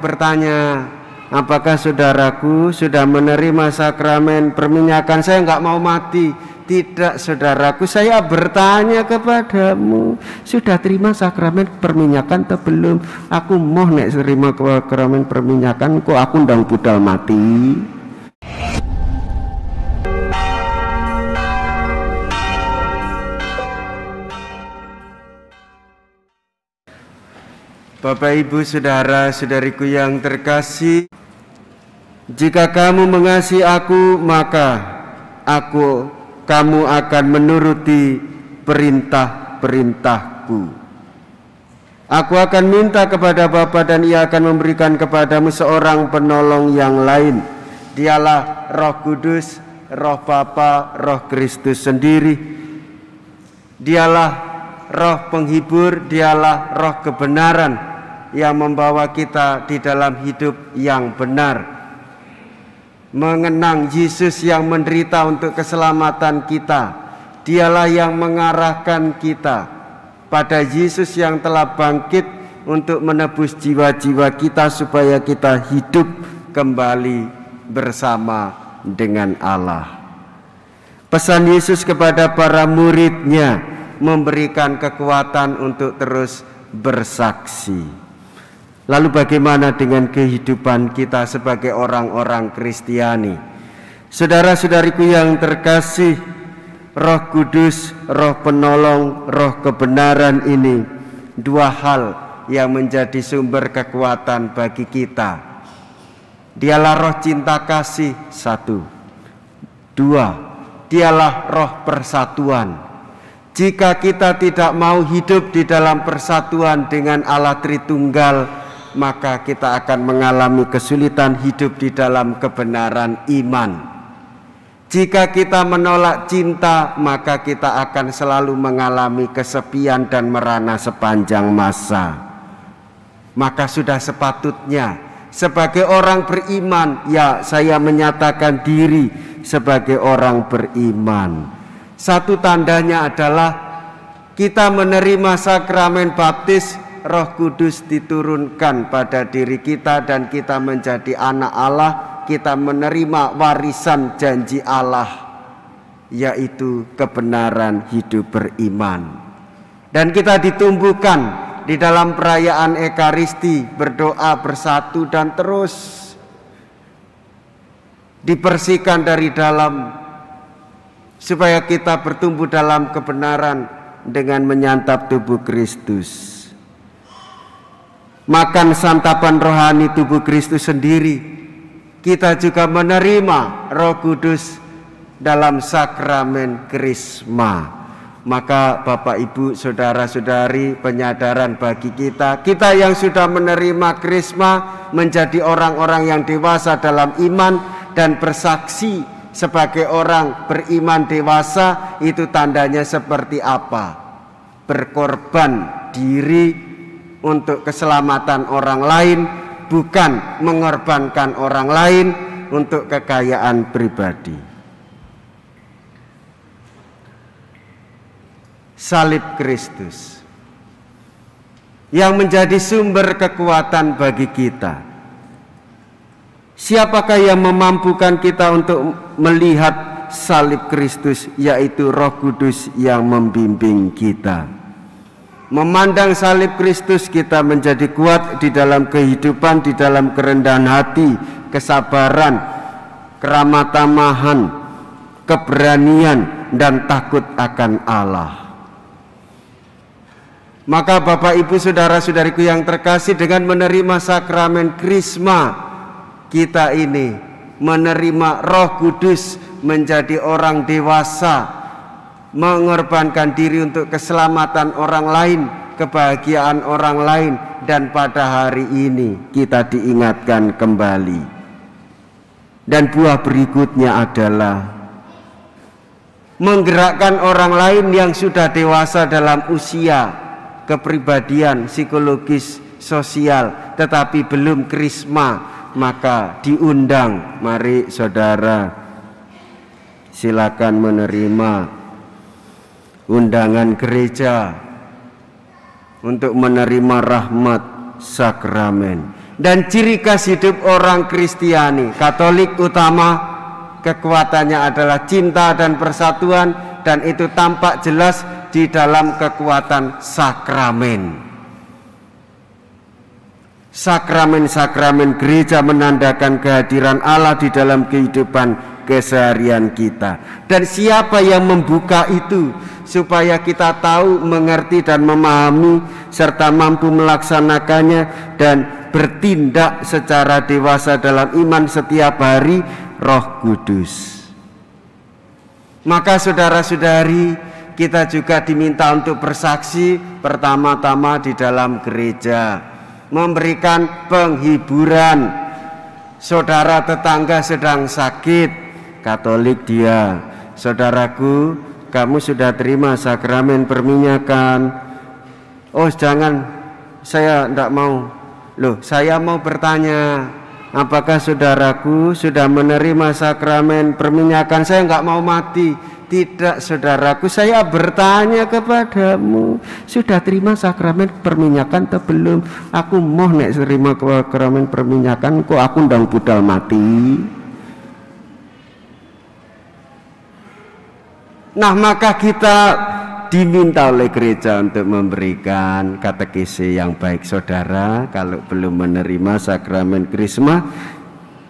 bertanya, apakah saudaraku sudah menerima sakramen perminyakan? Saya nggak mau mati. Tidak saudaraku, saya bertanya kepadamu, sudah terima sakramen perminyakan atau belum? Aku mau nek terima sakramen perminyakan, kok aku ndang budal mati. Bapak Ibu saudara-saudariku yang terkasih, jika kamu mengasihi aku, maka kamu akan menuruti perintah-perintahku. Aku akan minta kepada Bapa dan Ia akan memberikan kepadamu seorang penolong yang lain. Dialah Roh Kudus, Roh Bapa, Roh Kristus sendiri. Dialah Roh penghibur, dialah Roh kebenaran yang membawa kita di dalam hidup yang benar, mengenang Yesus yang menderita untuk keselamatan kita. Dialah yang mengarahkan kita pada Yesus yang telah bangkit untuk menebus jiwa-jiwa kita supaya kita hidup kembali bersama dengan Allah. Pesan Yesus kepada para muridnya memberikan kekuatan untuk terus bersaksi. Lalu bagaimana dengan kehidupan kita sebagai orang-orang Kristiani? Saudara-saudariku yang terkasih, Roh Kudus, Roh penolong, Roh kebenaran ini dua hal yang menjadi sumber kekuatan bagi kita. Dialah Roh cinta kasih, satu. Dua, dialah Roh persatuan. Jika kita tidak mau hidup di dalam persatuan dengan Allah Tritunggal, maka kita akan mengalami kesulitan hidup di dalam kebenaran iman. Jika kita menolak cinta, maka kita akan selalu mengalami kesepian dan merana sepanjang masa. Maka sudah sepatutnya sebagai orang beriman, ya saya menyatakan diri sebagai orang beriman. Satu tandanya adalah kita menerima sakramen baptis, Roh Kudus diturunkan pada diri kita dan kita menjadi anak Allah. Kita menerima warisan janji Allah, yaitu kebenaran hidup beriman. Dan kita ditumbuhkan di dalam perayaan Ekaristi, berdoa bersatu dan terus dibersihkan dari dalam, supaya kita bertumbuh dalam kebenaran dengan menyantap tubuh Kristus. Makan santapan rohani tubuh Kristus sendiri, kita juga menerima Roh Kudus dalam sakramen Krisma. Maka Bapak Ibu saudara-saudari, penyadaran bagi kita yang sudah menerima Krisma menjadi orang-orang yang dewasa dalam iman dan bersaksi sebagai orang beriman dewasa. Itu tandanya seperti apa? Berkorban diri untuk keselamatan orang lain, bukan mengorbankan orang lain untuk kekayaan pribadi. Salib Kristus yang menjadi sumber kekuatan bagi kita. Siapakah yang memampukan kita untuk melihat salib Kristus? Yaitu Roh Kudus yang membimbing kita. Memandang salib Kristus, kita menjadi kuat di dalam kehidupan, di dalam kerendahan hati, kesabaran, keramah tamahan, keberanian, dan takut akan Allah. Maka Bapak Ibu saudara-saudariku yang terkasih, dengan menerima sakramen Krisma, kita ini menerima Roh Kudus menjadi orang dewasa, mengorbankan diri untuk keselamatan orang lain, kebahagiaan orang lain, dan pada hari ini kita diingatkan kembali. Dan buah berikutnya adalah menggerakkan orang lain yang sudah dewasa dalam usia, kepribadian, psikologis, sosial, tetapi belum Krisma, maka diundang. Mari saudara, silakan menerima undangan gereja untuk menerima rahmat sakramen. Dan ciri khas hidup orang Kristiani Katolik utama kekuatannya adalah cinta dan persatuan, dan itu tampak jelas di dalam kekuatan sakramen. Sakramen-sakramen gereja menandakan kehadiran Allah di dalam kehidupan keseharian kita. Dan siapa yang membuka itu supaya kita tahu, mengerti dan memahami serta mampu melaksanakannya dan bertindak secara dewasa dalam iman setiap hari? Roh Kudus. Maka saudara-saudari, kita juga diminta untuk bersaksi pertama-tama di dalam gereja, memberikan penghiburan. Saudara tetangga sedang sakit, Katolik dia, saudaraku, kamu sudah terima sakramen perminyakan? Oh jangan, saya tidak mau. Loh, saya mau bertanya, apakah saudaraku sudah menerima sakramen perminyakan? Saya nggak mau mati. Tidak saudaraku, saya bertanya kepadamu, sudah terima sakramen perminyakan atau belum? Aku mau nek terima sakramen perminyakan, kok aku ndang budal mati. Nah, maka kita diminta oleh gereja untuk memberikan katekese yang baik. Saudara, kalau belum menerima sakramen Krisma,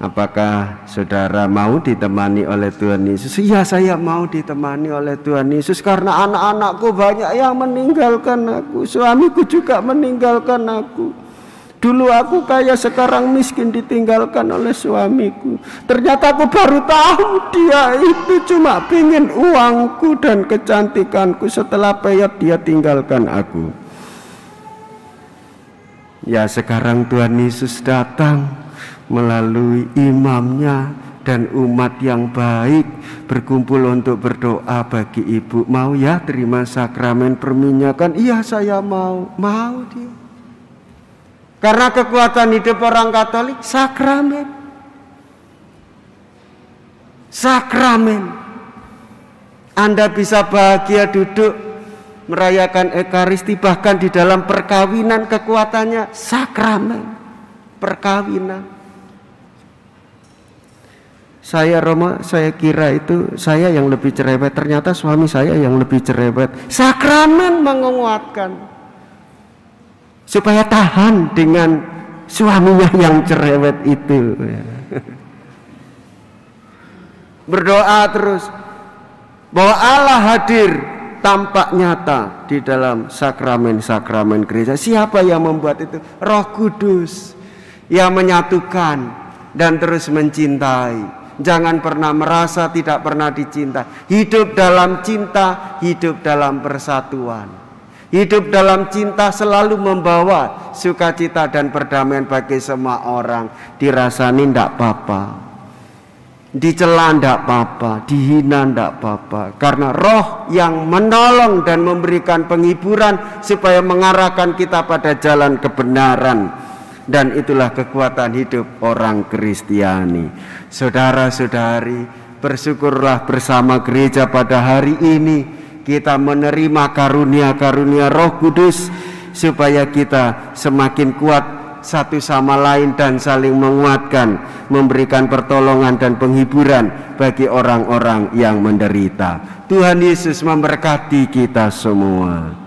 apakah saudara mau ditemani oleh Tuhan Yesus? Iya, saya mau ditemani oleh Tuhan Yesus karena anak-anakku banyak yang meninggalkan aku, suamiku juga meninggalkan aku. Dulu aku kaya, sekarang miskin, ditinggalkan oleh suamiku. Ternyata aku baru tahu dia itu cuma pengen uangku dan kecantikanku. Setelah peyot dia tinggalkan aku. Ya, sekarang Tuhan Yesus datang melalui imamnya dan umat yang baik berkumpul untuk berdoa bagi ibu. Mau ya terima sakramen perminyakan? Iya, saya mau. Mau dia. Karena kekuatan hidup orang Katolik sakramen. Sakramen. Anda bisa bahagia duduk merayakan Ekaristi, bahkan di dalam perkawinan kekuatannya sakramen. Perkawinan. Saya Roma, saya kira itu saya yang lebih cerewet, ternyata suami saya yang lebih cerewet. Sakramen menguatkan supaya tahan dengan suaminya yang cerewet itu. Berdoa terus bahwa Allah hadir tampak nyata di dalam sakramen-sakramen gereja. Siapa yang membuat itu? Roh Kudus yang menyatukan dan terus mencintai. Jangan pernah merasa tidak pernah dicinta. Hidup dalam cinta, hidup dalam persatuan. Hidup dalam cinta selalu membawa sukacita dan perdamaian bagi semua orang. Dirasani ndak apa-apa, dicela ndak apa-apa, dihina ndak apa-apa. Karena roh yang menolong dan memberikan penghiburan supaya mengarahkan kita pada jalan kebenaran. Dan itulah kekuatan hidup orang Kristiani. Saudara-saudari, bersyukurlah bersama gereja pada hari ini kita menerima karunia-karunia Roh Kudus supaya kita semakin kuat satu sama lain dan saling menguatkan, memberikan pertolongan dan penghiburan bagi orang-orang yang menderita. Tuhan Yesus memberkati kita semua.